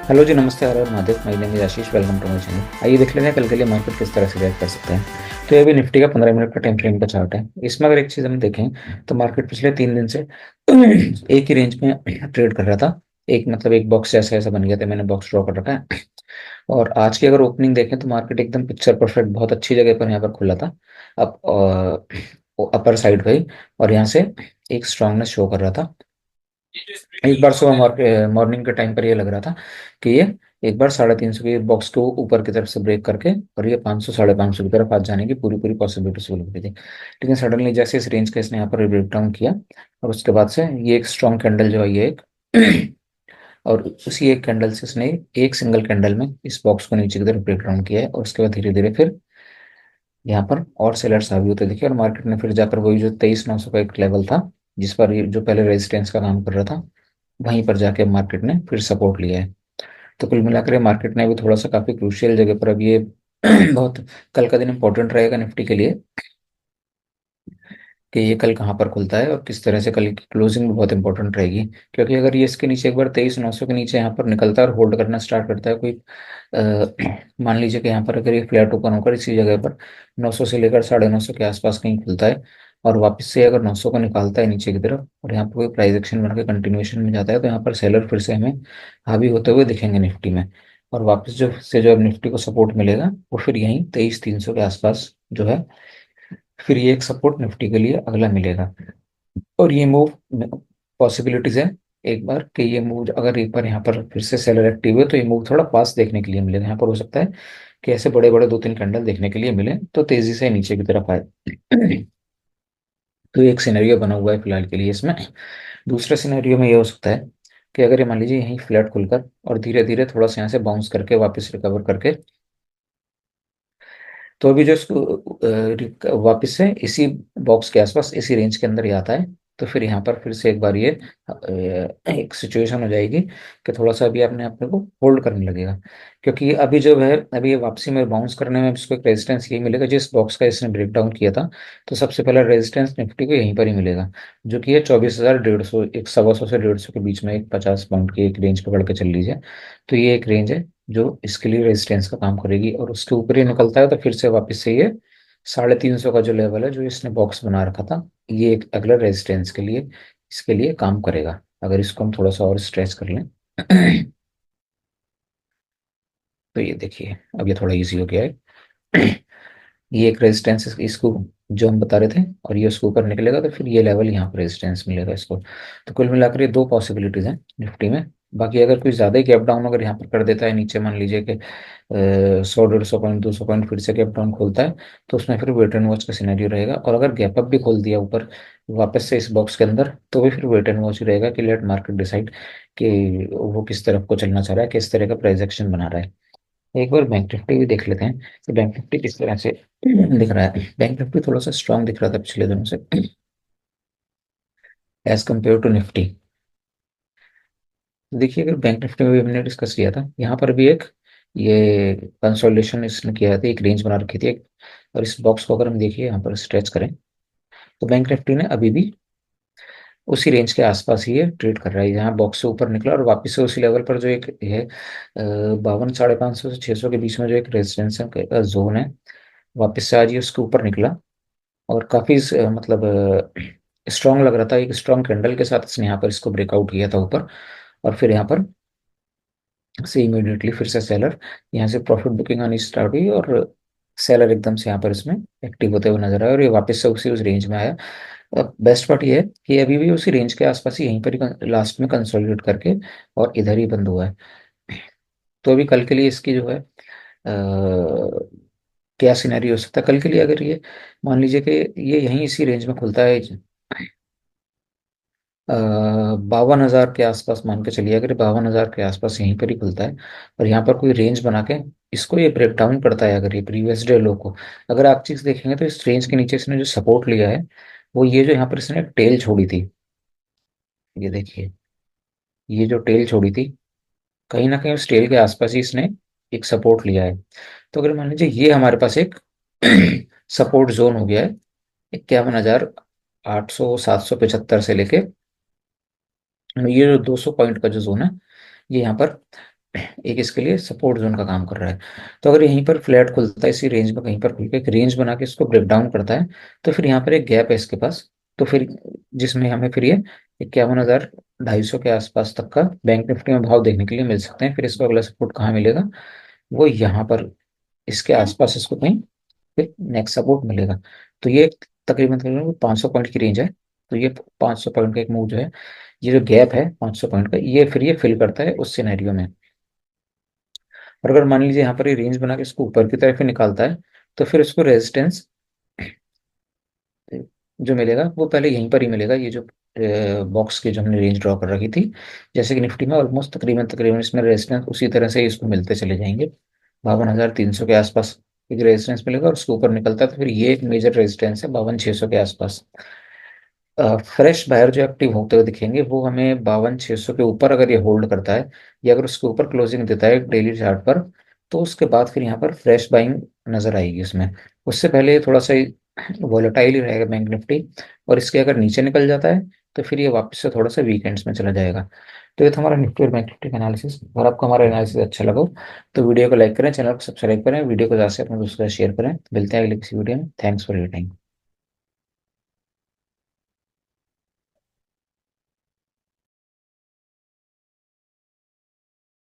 Hello ji, नमस्ते। हर हर Mahadev. My name is Ashish. Welcome to my channel. आइए देख लेते हैं कल के लिए मार्केट किस तरह से रिएक्ट कर सकते हैं। तो ये भी निफ्टी का 15 मिनट का टाइम फ्रेम का चार्ट है। इसमें अगर एक चीज हम देखें तो मार्केट पिछले 3 दिन से एक ही रेंज में ट्रेड कर रहा था। एक मतलब एक बॉक्स जैसा ऐसा बन गया था, मैंने बॉक्स ड्रॉ कर रखा है। और आज की अगर ओपनिंग देखें तो मार्केट एकदम पिक्चर परफेक्ट बहुत अच्छी जगह पर यहाँ पर खुला था। अप अपर साइड पे ही। और यहाँ से एक स्ट्रांगनेस शो कर रहा था। एक बार सुबह मॉर्निंग के टाइम पर ये लग रहा था कि ये एक बार 350 के बॉक्स को ऊपर की तरफ से ब्रेक करके और ये 500 550 की तरफ आज जाने की पूरी पूरी पॉसिबिलिटी शुरू हो गई थी। लेकिन सडनली जैसे इस रेंज का इसने यहाँ पर ब्रेक डाउन किया और उसके बाद से ये एक स्ट्रॉन्ग कैंडल जो है ये एक और उसी एक कैंडल से इसने एक सिंगल कैंडल में इस बॉक्स को नीचे की तरफ ब्रेक डाउन किया है और उसके बाद धीरे धीरे फिर यहाँ पर और सेलर्स हावी होते दिखे और मार्केट ने फिर जाकर वही जो 23,900 का एक लेवल था जिस पर ये जो पहले रेजिस्टेंस का काम कर रहा था वहीं पर जाके मार्केट ने फिर सपोर्ट लिया है। तो कुल मिलाकर ये मार्केट ने अभी थोड़ा सा काफी क्रूशियल जगह पर अभी ये बहुत कल का दिन इंपॉर्टेंट रहेगा निफ्टी के लिए कि ये कल कहाँ पर खुलता है और किस तरह से कल की क्लोजिंग भी बहुत इंपॉर्टेंट रहेगी। क्योंकि अगर ये इसके नीचे एक बार 23,900 के नीचे यहाँ पर निकलता है और होल्ड करना स्टार्ट करता है कोई मान लीजिए कि यहाँ पर अगर ये फ्लैट ओपन होकर इसी जगह पर 900 से लेकर 950 के आसपास कहीं खुलता है और वापस से अगर 900 को निकालता है नीचे की तरफ और यहाँ पर कोई प्राइस एक्शन बनकर कंटिन्यूएशन में जाता है तो यहाँ पर सेलर फिर से हमें हावी होते हुए दिखेंगे निफ्टी में। और वापस जो अब निफ्टी को सपोर्ट मिलेगा वो फिर यहीं 23,300 के आसपास जो है फिर ये एक सपोर्ट निफ्टी के लिए अगला मिलेगा। और ये मूव पॉसिबिलिटीज है एक बार कि ये मूव अगर एक बार यहाँ पर फिर से सेलर एक्टिव हुए तो ये मूव थोड़ा फास्ट देखने के लिए मिलेगा। यहाँ पर हो सकता है कि ऐसे बड़े बड़े 2-3 कैंडल देखने के लिए मिले तो तेजी से नीचे की तरफ आए। तो एक सिनेरियो बना हुआ है फिलहाल के लिए इसमें। दूसरे सिनेरियो में ये हो सकता है कि अगर ये मान लीजिए यहीं फ्लैट खुलकर और धीरे धीरे थोड़ा सा यहाँ से बाउंस करके वापस रिकवर करके तो अभी जो इसको वापस से इसी बॉक्स के आसपास इसी रेंज के अंदर ही आता है तो फिर यहाँ पर फिर से एक बार ये एक सिचुएशन हो जाएगी कि थोड़ा सा अभी अपने आप को होल्ड करने लगेगा। क्योंकि अभी जो है अभी ये वापसी में बाउंस करने में इसको एक रेजिस्टेंस यही मिलेगा जिस बॉक्स का इसने ब्रेक डाउन किया था। तो सबसे पहला रेजिस्टेंस निफ्टी को यहीं पर ही मिलेगा जो कि है 24,150 एक 125 से 150 के बीच में एक 50 पॉइंट की एक रेंज पकड़ के चल लीजिए। तो ये एक रेंज है जो इसके लिए रेजिस्टेंस का काम करेगी और उसके ऊपर ही निकलता है तो फिर से वापस से ये 350 का जो लेवल है जो इसने बॉक्स बना रखा था ये एक अगला रेजिस्टेंस के लिए इसके लिए काम करेगा। अगर इसको हम थोड़ा सा और स्ट्रेच कर लें तो ये देखिए अब ये थोड़ा इजी हो गया है। ये एक रेजिस्टेंस इसको जो हम बता रहे थे और ये उसके ऊपर निकलेगा तो फिर ये लेवल यहाँ पर रेजिस्टेंस मिलेगा इसको। तो कुल मिलाकर ये दो पॉसिबिलिटीज हैं निफ्टी में। बाकी अगर कोई ज्यादा ही गैप डाउन अगर यहाँ पर कर देता है नीचे मान लीजिए कि 100 150 पॉइंट 200 पॉइंट फिर से गैप डाउन खोलता है तो उसमें फिर वेट एंड वॉच का सिनेरियो रहेगा। और अगर गैप अप भी खोल दिया ऊपर वापस से इस बॉक्स के अंदर तो भी फिर वेट एंड वॉच ही रहेगा कि लेट मार्केट डिसाइड कि वो किस तरफ को चलना चाह रहा है किस तरह का प्राइस एक्शन बना रहा है। एक बार बैंक निफ्टी भी देख लेते हैं कि बैंक निफ्टी किस तरह से दिख रहा है। बैंक निफ्टी थोड़ा सा स्ट्रांग दिख रहा था पिछले दिनों से एज कम्पेयर टू निफ्टी। देखिए अगर बैंक निफ्टी में भी हमने डिस्कस किया था यहाँ पर भी एक ये कंसोलिडेशन इसने किया था एक रेंज बना रखी थी एक। और इस बॉक्स को अगर हम देखिए यहाँ पर स्ट्रेच करें तो बैंक निफ्टी ने अभी भी उसी रेंज के आसपास ही ये ट्रेड कर रहा है। यहाँ बॉक्स से ऊपर निकला और वापस से उसी लेवल पर जो एक है 52 550 से 600 के बीच में जो एक रेजिस्टेंस जोन है वापस से आज ये उसके ऊपर निकला। और काफी मतलब स्ट्रांग लग रहा था एक स्ट्रांग कैंडल के साथ इसने यहाँ पर इसको ब्रेकआउट किया था ऊपर। और फिर यहाँ पर से इमीडिएटली फिर से सेलर यहाँ से प्रॉफिट बुकिंग आनी स्टार्ट हुई और सेलर एकदम से यहाँ पर इसमें एक्टिव होते हुए नजर आया और ये वापस से उसी उस रेंज में आया। अब बेस्ट पार्ट ये है कि ये अभी भी उसी रेंज के आसपास ही यहीं पर ही लास्ट में कंसोलिडेट करके और इधर ही बंद हुआ है। तो अभी कल के लिए इसकी जो है क्या सिनेरियो हो सकता है कल के लिए अगर ये मान लीजिए कि ये यहीं इसी रेंज में खुलता है 52,000 के आसपास मान के चलिए अगर 52,000 के आसपास यहीं पर ही खुलता है और यहाँ पर कोई रेंज बना के इसको ये ब्रेक डाउन करता है अगर ये प्रीवियस डे लो को अगर आप चीज देखेंगे तो इस रेंज के नीचे इसने जो सपोर्ट लिया है वो ये जो यहाँ पर इसने टेल छोड़ी थी ये देखिए ये जो टेल छोड़ी थी कहीं ना कहीं उस टेल के आसपास ही इसने एक सपोर्ट लिया है। तो अगर मान लीजिए ये हमारे पास एक सपोर्ट जोन हो गया है 51,800 775 से लेके ये जो 200 पॉइंट का जो जोन है ये यहाँ पर एक इसके लिए सपोर्ट जोन का काम कर रहा है। तो अगर यहीं पर फ्लैट खुलता है इसी रेंज में, कहीं पर खुल के एक रेंज बना के इसको ब्रेक डाउन करता है, तो फिर यहाँ पर एक गैप है इसके पास। तो फिर जिसमें हमें फिर ये 51,250 के आसपास तक का बैंक निफ्टी में भाव देखने के लिए मिल सकते हैं। फिर इसको अगला सपोर्ट कहाँ मिलेगा, वो यहाँ पर इसके आसपास इसको कहीं फिर नेक्स्ट सपोर्ट मिलेगा। तो ये तकरीबन तकरीबन 500 पॉइंट की रेंज है। तो ये 500 पॉइंट का एक मूव जो है, ये जो गैप है 500 पॉइंट का, ये फिर ये फिल करता है उस सिनेरियो में। और अगर मान लीजिए यहाँ पर ये रेंज बना के इसको ऊपर की तरफ ही निकालता है, तो फिर इसको रेजिस्टेंस जो मिलेगा वो पहले यहीं पर ही मिलेगा, ये जो बॉक्स की जो हमने रेंज ड्रॉ कर रखी थी। जैसे कि निफ्टी में ऑलमोस्ट तकरीबन तकरीबन इसमें रेजिस्टेंस उसी तरह से ही इसको मिलते चले जाएंगे। 52,300 के आसपास एक रेजिस्टेंस मिलेगा, और उसके ऊपर निकलता है तो फिर ये एक मेजर रेजिस्टेंस है 52,600 के आसपास। फ्रेश बायर जो एक्टिव होते हुए दिखेंगे वो हमें 52,600 के ऊपर अगर ये होल्ड करता है, या अगर उसके ऊपर क्लोजिंग देता है डेली चार्ट पर, तो उसके बाद फिर यहाँ पर फ्रेश बाइंग नजर आएगी उसमें। उससे पहले थोड़ा सा वॉलेटाइल ही रहेगा बैंक निफ्टी, और इसके अगर नीचे निकल जाता है तो फिर ये वापस से थोड़ा सा वीकेंड्स में चला जाएगा। तो ये था हमारा निफ्टी और बैंक निफ्टी का एनालिसिस। अगर आपको हमारा एनालिसिस अच्छा लगा हो, तो वीडियो को लाइक करें, चैनल को सब्सक्राइब करें, वीडियो को ज़्यादा से अपने दोस्तों के साथ शेयर करें। मिलते हैं अगले किसी वीडियो में। Thanks for your time.